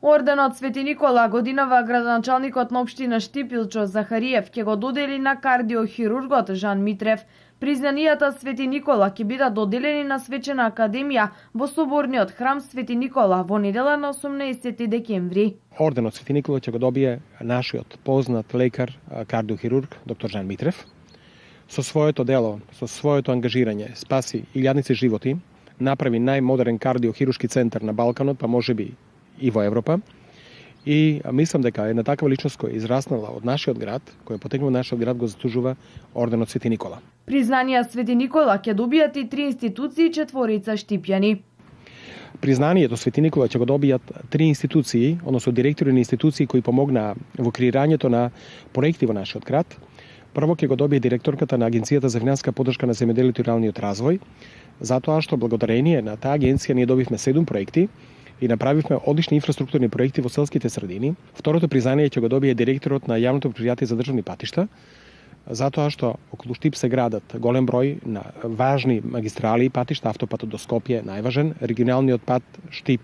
Орденот Свети Никола годинава градоначалникот на општина Штип Илчо Захариев ќе го додели на кардиохирургот Жан Митрев. Признанијата Свети Никола ќе бидат доделени на Свечена академија во соборниот храм Свети Никола во недела на 18 декември. Орденот Свети Никола ќе го добие нашиот познат лекар, кардиохирург, доктор Жан Митрев. Со своето дело, со своето ангажирање, спаси илјадници животи, направи најмодерен кардиохируршки центар на Балканот, па можеби и во Европа. И мислам дека една такава личност која е израснала од нашиот град, која потекнува од нашиот град, го заслужува орденот Свети Никола. Признанија Свети Никола ќе добијат и 3 институции и 4 штипјани. Признанието Свети Никола ќе го добијат 3 институции, односно директори на институции кои помогнаа во креирањето на проекти во нашиот град. Прво ќе го добие директорката на Агенцијата за финансиска поддршка на земјоделието и руралниот развој, затоа што благодарение на таа агенција ние добивме 7 проекти и направивме одлични инфраструктурни проекти во селските средини. Второто признание ќе го добие директорот на јавното претпријатие за државни патишта, затоа што околу Штип се градат голем број на важни магистрали и патишта, автопатот до Скопје најважен, регионалниот пат Штип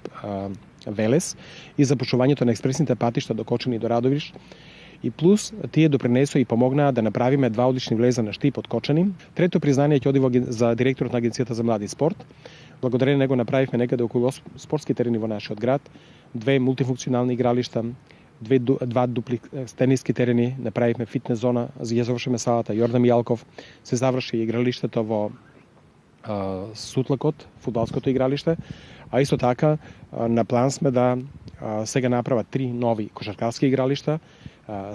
Велес и запушувањето на експресните патишта до Кочани и до Радовиш. И плюс тие допринесоа и помогнаа да направиме 2 одлични влеза на Штип од Кочани. Трето признание ќе оди за директорот на Агенцијата за млади и спорт. Благодарение него направивме некаде околу спортски терени во нашиот град, 2 мултифункционални игралишта, 2 дупли тениски терени, направивме фитнес зона, ја завршиме салата Јордан Мијалков, се заврши игралиштето во Сутлакот, фудбалското игралиште, а исто така на план сме да сега направат 3 нови кошаркарски игралишта,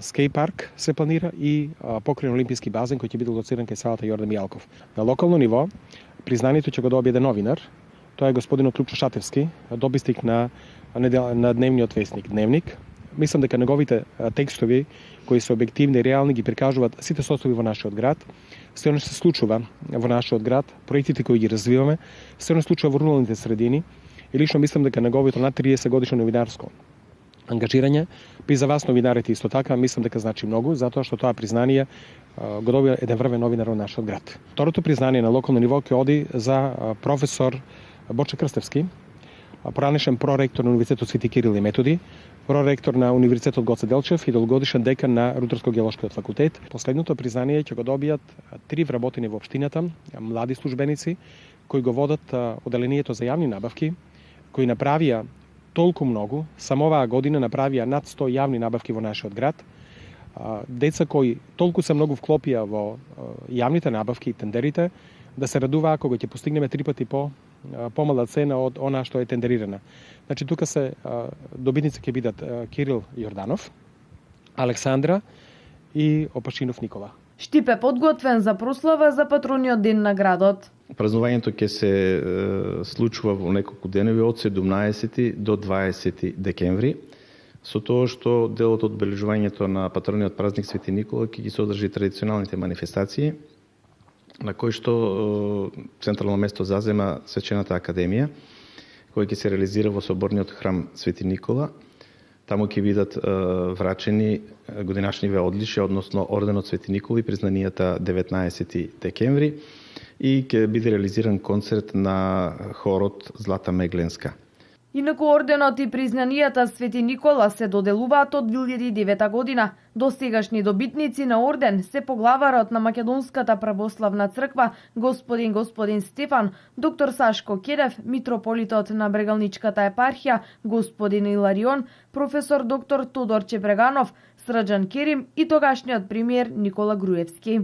скејт парк се планира и покриен олимписки базен кој ќе биде лоциран кај салата Јордан Мијалков. На локално ниво признанието ќе го добие еден новинар, тоа е господинот Лупчо Шатевски, добисник на дневниот вестник Дневник. Мислам дека неговите текстови кои се објективни и реални ги прикажуваат сите состојби во нашиот град, се оно што се случува во нашиот град, проектите кои ги развиваме, се оно случува во руралните средини и лично мислам дека неговото над 30 годишно новинарско ангажирање, и за вас новинарите исто така, мислам дека значи многу, затоа што тоа признание го добија еден врвен новинар во нашиот град. Второто признание на локално ниво ќе оди за професор Борче Крстевски, поранешен проректор на Универзитетот Свети Кирил и Методи, проректор на Универзитетот Гоце Делчев и долгогодишен декан на Рударско-геолошкиот факултет. Последното признание ќе го добијат 3 вработени во општината, млади службеници кои го водат оделението за јавни набавки, кои направија толку многу, само оваа година направија над 100 јавни набавки во нашиот град. Деца кои толку се многу вклопија во јавните набавки и тендерите, да се радуваа кога ќе постигнеме 3 пати помала цена од она што е тендерирана. Значи тука се добитници ќе бидат Кирил Јорданов, Александра и Опашинов Никола. Штип е подготвен за прослава за патрониот ден на градот. Празнувањето ќе се случува во неколку денови од 17 до 20 декември, со тоа што делот од обележувањето на патрониот празник Свети Никола ќе ги содржи традиционалните манифестации, на кој што централно место зазема Свечената академија, кој ќе се реализира во соборниот храм Свети Никола. Таму ќе бидат врачени годинашниве одличија, односно орденот Свети Никола и признанијата 19 декември и ќе биде реализиран концерт на хорот Злата Мегленска. Инаку орденот и признанијата Свети Никола се доделуваат од 2009 година. Достигашни добитници на орден се поглаварот на Македонската православна црква господин Стефан, доктор Сашко Кедев, митрополитот на Брегалничката епархија господин Иларион, професор доктор Тодор Чепреганов, Сраџан Керим и тогашниот премиер Никола Груевски.